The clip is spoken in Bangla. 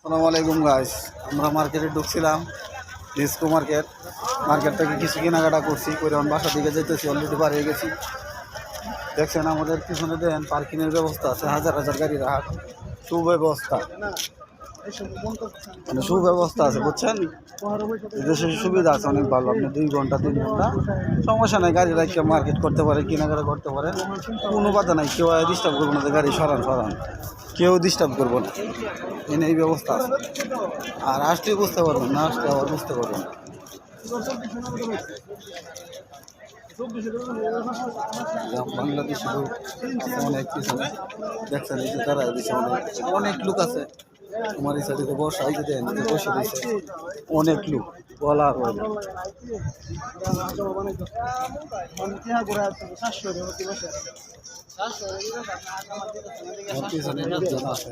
আসসালামু আলাইকুম গাইস। আমরা মার্কেটে ঢুকছিলাম, ডিসকো মার্কেট থেকে কিছু কেনাকাটা করছি, করে আমি বাসার দিকে যেতেছি। অলরেডি বার হয়ে গেছি। দেখছেন আমাদের পিছনে দেন পার্কিংয়ের ব্যবস্থা আছে, হাজার হাজার গাড়ি রাখ, সুব্যবস্থা, মানে সুব্যবস্থা আছে, বুঝছেন। দেশের সুবিধা আছে অনেক ভালো। আপনি 2 ঘন্টা 3 ঘন্টা সমস্যা নাই, গাড়ি রাখতে মার্কেট করতে পারে, কেনাকাটা করতে পারে, কোনো বাধা নাই। কেউ ডিস্টার্ব করবো না যে গাড়ি সরান, কেউ ডিস্টার্ব করবো না, এনে এই ব্যবস্থা আছে। আর আসলে বুঝতে পারবেন না, আসলে আবার বুঝতে পারবেন না। বাংলাদেশে অনেক কিছু দেখছেন, এই যে তারা দিচ্ছে, অনেক লোক আছে। আমার এই সাইডে বসা, এই যে দেন বসে দিচ্ছে অনেক লোক, বলা আর হয় না। আমার পিছনে লোকজন আছে।